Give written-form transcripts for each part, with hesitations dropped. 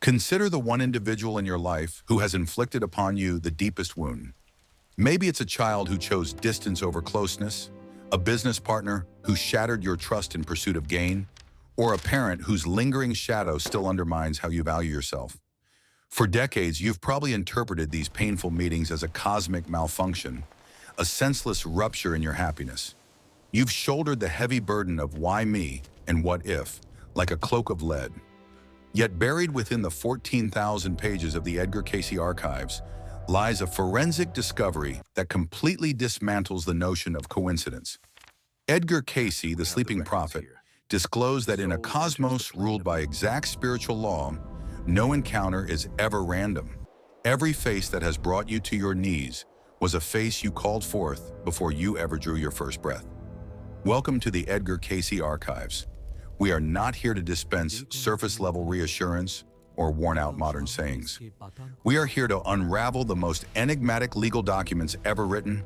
Consider the one individual in your life who has inflicted upon you the deepest wound. Maybe it's a child who chose distance over closeness, a business partner who shattered your trust in pursuit of gain, or a parent whose lingering shadow still undermines how you value yourself. For decades, you've probably interpreted these painful meetings as a cosmic malfunction, a senseless rupture in your happiness. You've shouldered the heavy burden of why me and what if, like a cloak of lead. Yet buried within the 14,000 pages of the Edgar Cayce archives lies a forensic discovery that completely dismantles the notion of coincidence. Edgar Cayce, the sleeping prophet, disclosed that in a cosmos ruled by exact spiritual law, no encounter is ever random. Every face that has brought you to your knees was a face you called forth before you ever drew your first breath. Welcome to the Edgar Cayce archives. We are not here to dispense surface-level reassurance or worn-out modern sayings. We are here to unravel the most enigmatic legal documents ever written,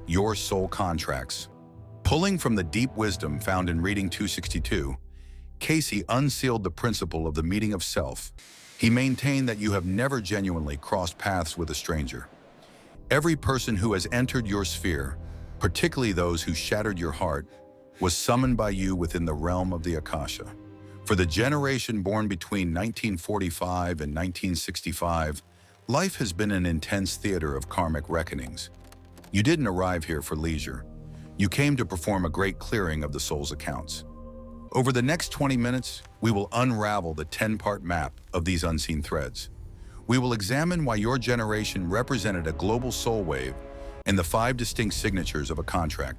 your soul contracts. Pulling from the deep wisdom found in Reading 262, Cayce unsealed the principle of the meeting of self. He maintained that you have never genuinely crossed paths with a stranger. Every person who has entered your sphere, particularly those who shattered your heart, was summoned by you within the realm of the Akasha. For the generation born between 1945 and 1965, life has been an intense theater of karmic reckonings. You didn't arrive here for leisure. You came to perform a great clearing of the soul's accounts. Over the next 20 minutes, we will unravel the 10-part map of these unseen threads. We will examine why your generation represented a global soul wave and the 5 distinct signatures of a contract.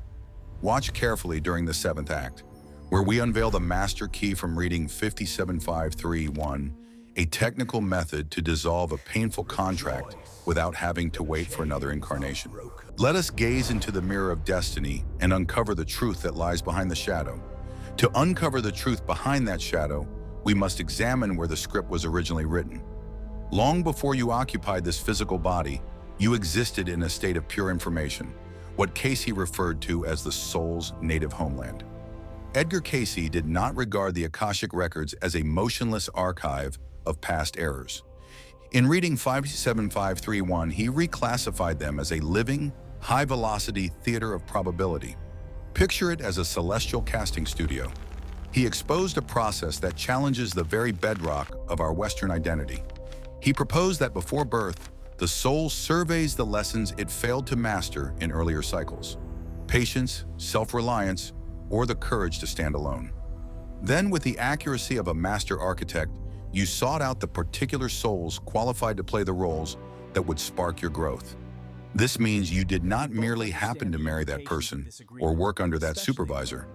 Watch carefully during the 7th act, where we unveil the master key from Reading 57531, a technical method to dissolve a painful contract without having to wait for another incarnation. Let us gaze into the mirror of destiny and uncover the truth that lies behind the shadow. To uncover the truth behind that shadow, we must examine where the script was originally written. Long before you occupied this physical body, you existed in a state of pure information, what Cayce referred to as the soul's native homeland. Edgar Cayce did not regard the Akashic records as a motionless archive of past errors. In Reading 57531, he reclassified them as a living, high-velocity theater of probability. Picture it as a celestial casting studio. He exposed a process that challenges the very bedrock of our Western identity. He proposed that before birth, the soul surveys the lessons it failed to master in earlier cycles: patience, self-reliance, or the courage to stand alone. Then, with the accuracy of a master architect, you sought out the particular souls qualified to play the roles that would spark your growth. This means you did not merely happen to marry that person or work under that supervisor.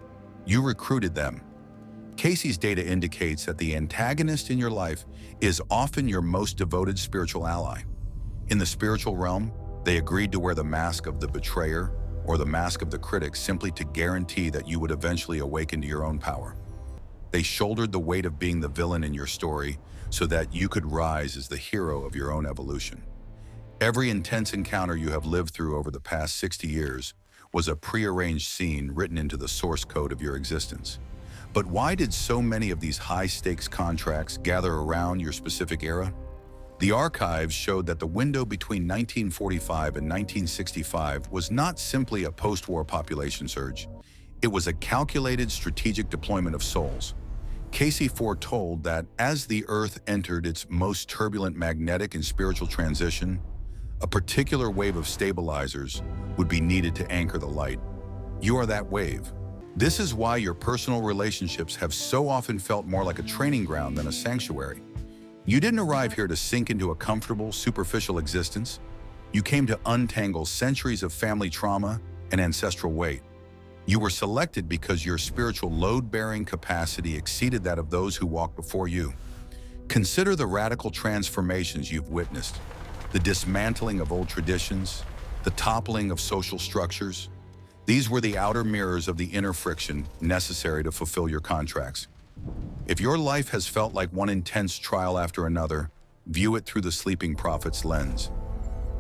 You recruited them. Cayce's data indicates that the antagonist in your life is often your most devoted spiritual ally. In the spiritual realm, they agreed to wear the mask of the betrayer or the mask of the critic simply to guarantee that you would eventually awaken to your own power. They shouldered the weight of being the villain in your story so that you could rise as the hero of your own evolution. Every intense encounter you have lived through over the past 60 years was a prearranged scene written into the source code of your existence. But why did so many of these high-stakes contracts gather around your specific era? The archives showed that the window between 1945 and 1965 was not simply a post-war population surge. It was a calculated strategic deployment of souls. Cayce foretold that as the Earth entered its most turbulent magnetic and spiritual transition, a particular wave of stabilizers would be needed to anchor the light. You are that wave. This is why your personal relationships have so often felt more like a training ground than a sanctuary. You didn't arrive here to sink into a comfortable, superficial existence. You came to untangle centuries of family trauma and ancestral weight. You were selected because your spiritual load-bearing capacity exceeded that of those who walked before you. Consider the radical transformations you've witnessed: the dismantling of old traditions, the toppling of social structures. These were the outer mirrors of the inner friction necessary to fulfill your contracts. If your life has felt like one intense trial after another, view it through the sleeping prophet's lens.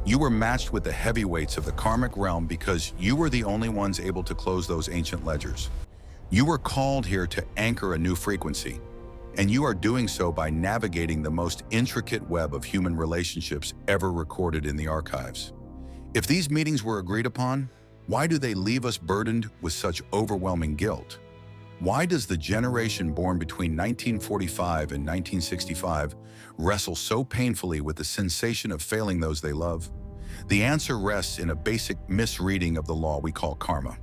You were matched with the heavyweights of the karmic realm because you were the only ones able to close those ancient ledgers. You were called here to anchor a new frequency. And you are doing so by navigating the most intricate web of human relationships ever recorded in the archives. If these meetings were agreed upon, why do they leave us burdened with such overwhelming guilt? Why does the generation born between 1945 and 1965 wrestle so painfully with the sensation of failing those they love? The answer rests in a basic misreading of the law we call karma.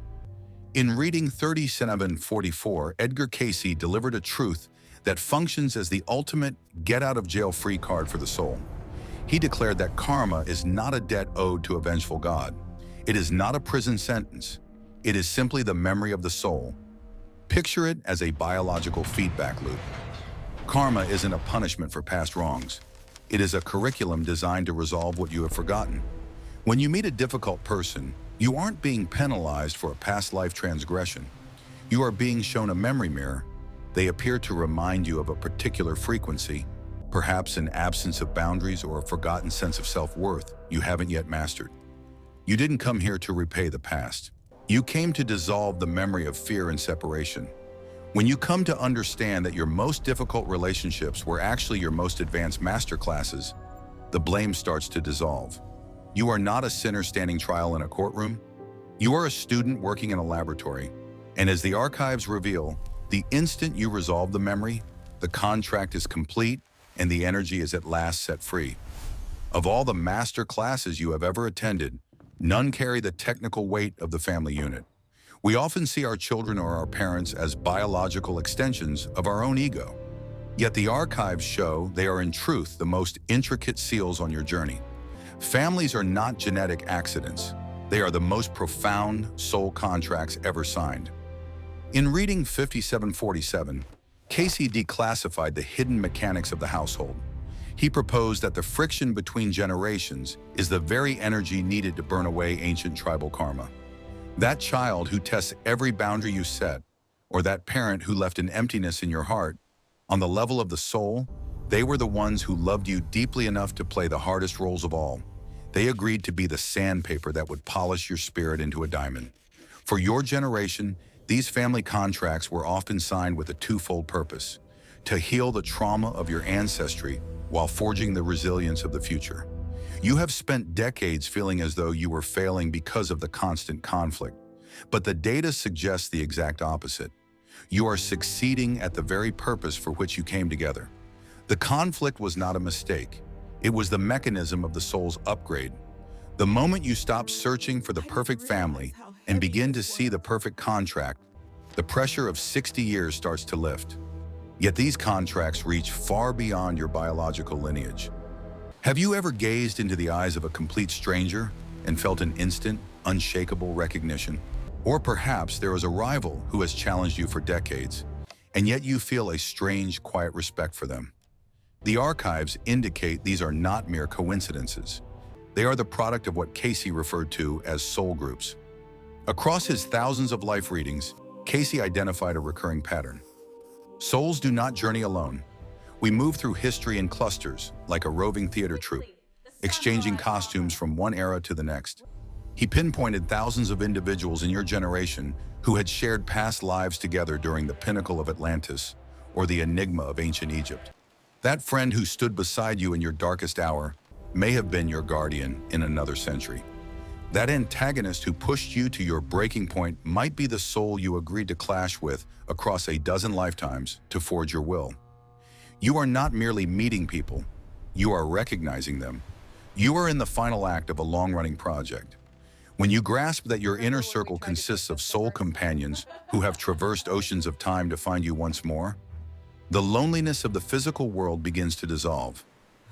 In reading 3744, Edgar Cayce delivered a truth that functions as the ultimate get-out-of-jail-free card for the soul. He declared that karma is not a debt owed to a vengeful God. It is not a prison sentence. It is simply the memory of the soul. Picture it as a biological feedback loop. Karma isn't a punishment for past wrongs. It is a curriculum designed to resolve what you have forgotten. When you meet a difficult person, you aren't being penalized for a past life transgression. You are being shown a memory mirror. They appear to remind you of a particular frequency, perhaps an absence of boundaries or a forgotten sense of self-worth you haven't yet mastered. You didn't come here to repay the past. You came to dissolve the memory of fear and separation. When you come to understand that your most difficult relationships were actually your most advanced masterclasses, the blame starts to dissolve. You are not a sinner standing trial in a courtroom. You are a student working in a laboratory. And as the archives reveal, the instant you resolve the memory, the contract is complete and the energy is at last set free. Of all the master classes you have ever attended, none carry the technical weight of the family unit. We often see our children or our parents as biological extensions of our own ego. Yet the archives show they are in truth the most intricate seals on your journey. Families are not genetic accidents. They are the most profound soul contracts ever signed. In reading 5747, Cayce declassified the hidden mechanics of the household. He proposed that the friction between generations is the very energy needed to burn away ancient tribal karma. That child who tests every boundary you set, or that parent who left an emptiness in your heart, on the level of the soul, they were the ones who loved you deeply enough to play the hardest roles of all. They agreed to be the sandpaper that would polish your spirit into a diamond. For your generation, these family contracts were often signed with a twofold purpose: to heal the trauma of your ancestry while forging the resilience of the future. You have spent decades feeling as though you were failing because of the constant conflict, but the data suggests the exact opposite. You are succeeding at the very purpose for which you came together. The conflict was not a mistake. It was the mechanism of the soul's upgrade. The moment you stop searching for the perfect family and begin to see the perfect contract, the pressure of 60 years starts to lift. Yet these contracts reach far beyond your biological lineage. Have you ever gazed into the eyes of a complete stranger and felt an instant, unshakable recognition? Or perhaps there is a rival who has challenged you for decades, and yet you feel a strange, quiet respect for them. The archives indicate these are not mere coincidences. They are the product of what Cayce referred to as soul groups. Across his thousands of life readings, Cayce identified a recurring pattern. Souls do not journey alone. We move through history in clusters, like a roving theater troupe, exchanging costumes from one era to the next. He pinpointed thousands of individuals in your generation who had shared past lives together during the pinnacle of Atlantis or the enigma of ancient Egypt. That friend who stood beside you in your darkest hour may have been your guardian in another century. That antagonist who pushed you to your breaking point might be the soul you agreed to clash with across a dozen lifetimes to forge your will. You are not merely meeting people, you are recognizing them. You are in the final act of a long-running project. When you grasp that your inner circle consists of soul companions who have traversed oceans of time to find you once more, the loneliness of the physical world begins to dissolve.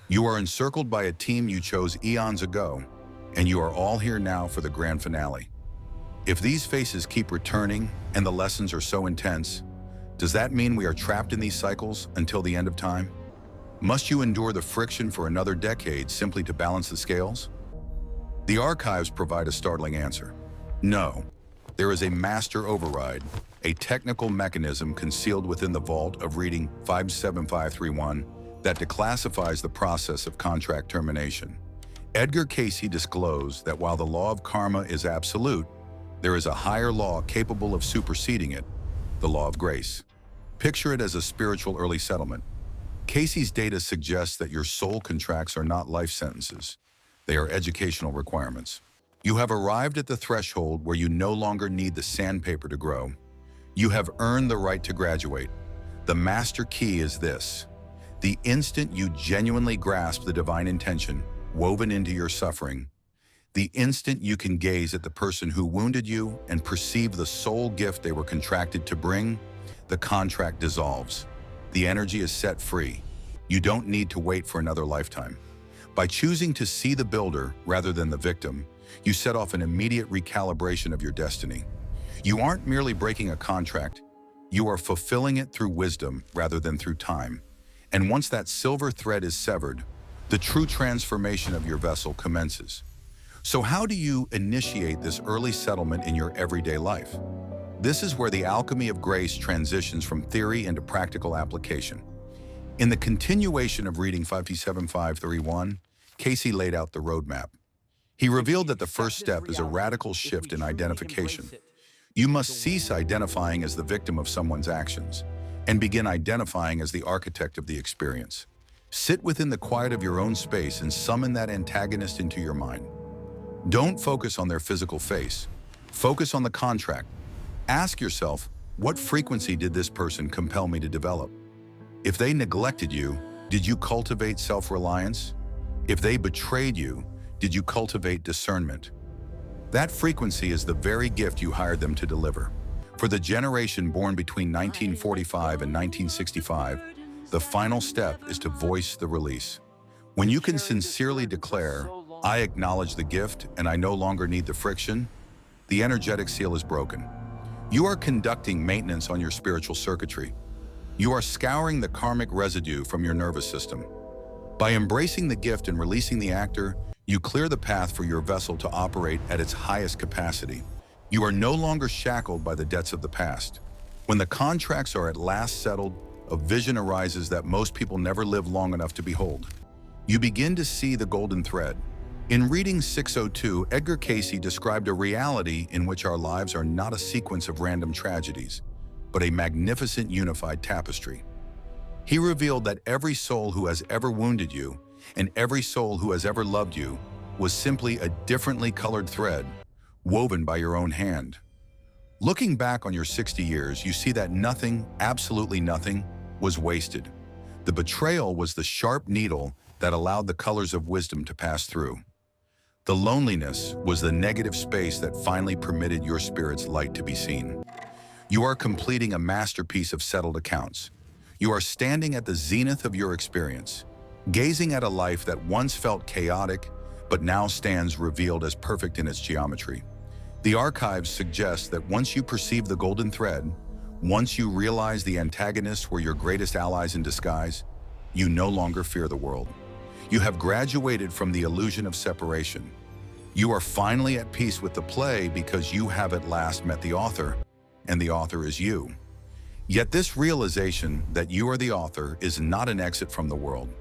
You are encircled by a team you chose eons ago, and you are all here now for the grand finale. If these faces keep returning and the lessons are so intense, does that mean we are trapped in these cycles until the end of time? Must you endure the friction for another decade simply to balance the scales? The archives provide a startling answer. No, there is a master override, a technical mechanism concealed within the vault of reading 57531 that declassifies the process of contract termination. Edgar Cayce disclosed that while the law of karma is absolute, there is a higher law capable of superseding it, the law of grace. Picture it as a spiritual early settlement. Cayce's data suggests that your soul contracts are not life sentences. They are educational requirements. You have arrived at the threshold where you no longer need the sandpaper to grow. You have earned the right to graduate. The master key is this: the instant you genuinely grasp the divine intention woven into your suffering, the instant you can gaze at the person who wounded you and perceive the soul gift they were contracted to bring, the contract dissolves. The energy is set free. You don't need to wait for another lifetime. By choosing to see the builder rather than the victim, you set off an immediate recalibration of your destiny. You aren't merely breaking a contract, you are fulfilling it through wisdom rather than through time. And once that silver thread is severed, the true transformation of your vessel commences. So how do you initiate this early settlement in your everyday life? This is where the alchemy of grace transitions from theory into practical application. In the continuation of reading 5T7531, Cayce laid out the roadmap. He revealed that the first step is a radical shift in identification. You must cease identifying as the victim of someone's actions and begin identifying as the architect of the experience. Sit within the quiet of your own space and summon that antagonist into your mind. Don't focus on their physical face. Focus on the contract. Ask yourself, what frequency did this person compel me to develop? If they neglected you, did you cultivate self-reliance? If they betrayed you, did you cultivate discernment? That frequency is the very gift you hired them to deliver. For the generation born between 1945 and 1965, the final step is to voice the release. When you can sincerely declare, I acknowledge the gift and I no longer need the friction, the energetic seal is broken. You are conducting maintenance on your spiritual circuitry. You are scouring the karmic residue from your nervous system. By embracing the gift and releasing the actor, you clear the path for your vessel to operate at its highest capacity. You are no longer shackled by the debts of the past. When the contracts are at last settled, a vision arises that most people never live long enough to behold. You begin to see the golden thread. In reading 602, Edgar Cayce described a reality in which our lives are not a sequence of random tragedies, but a magnificent unified tapestry. He revealed that every soul who has ever wounded you and every soul who has ever loved you was simply a differently colored thread, woven by your own hand. Looking back on your 60 years, you see that nothing, absolutely nothing, was wasted. The betrayal was the sharp needle that allowed the colors of wisdom to pass through. The loneliness was the negative space that finally permitted your spirit's light to be seen. You are completing a masterpiece of settled accounts. You are standing at the zenith of your experience, gazing at a life that once felt chaotic, but now stands revealed as perfect in its geometry. The archives suggest that once you perceive the golden thread, once you realize the antagonists were your greatest allies in disguise, you no longer fear the world. You have graduated from the illusion of separation. You are finally at peace with the play because you have at last met the author, and the author is you. Yet this realization that you are the author is not an exit from the world.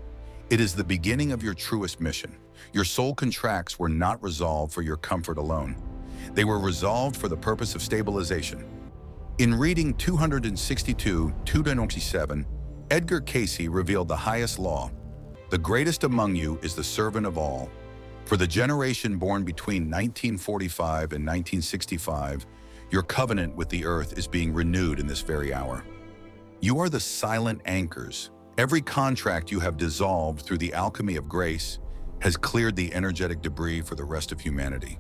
It is the beginning of your truest mission. Your soul contracts were not resolved for your comfort alone. They were resolved for the purpose of stabilization. In reading 262-297, Edgar Cayce revealed the highest law. The greatest among you is the servant of all. For the generation born between 1945 and 1965, your covenant with the earth is being renewed in this very hour. You are the silent anchors. Every contract you have dissolved through the alchemy of grace has cleared the energetic debris for the rest of humanity.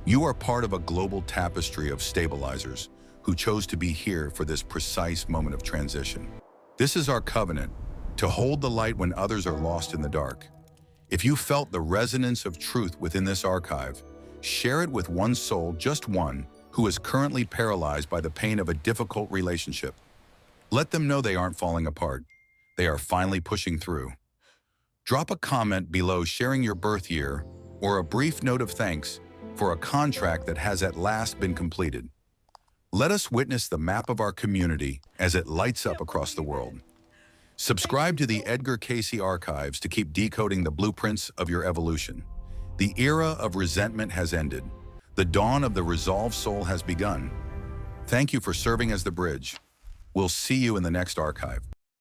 You are part of a global tapestry of stabilizers who chose to be here for this precise moment of transition. This is our covenant, to hold the light when others are lost in the dark. If you felt the resonance of truth within this archive, share it with one soul, just one, who is currently paralyzed by the pain of a difficult relationship. Let them know they aren't falling apart. They are finally pushing through. Drop a comment below sharing your birth year or a brief note of thanks for a contract that has at last been completed. Let us witness the map of our community as it lights up across the world. Subscribe to the Edgar Cayce archives to keep decoding the blueprints of your evolution. The era of resentment has ended. The dawn of the resolved soul has begun. Thank you for serving as the bridge. We'll see you in the next archive.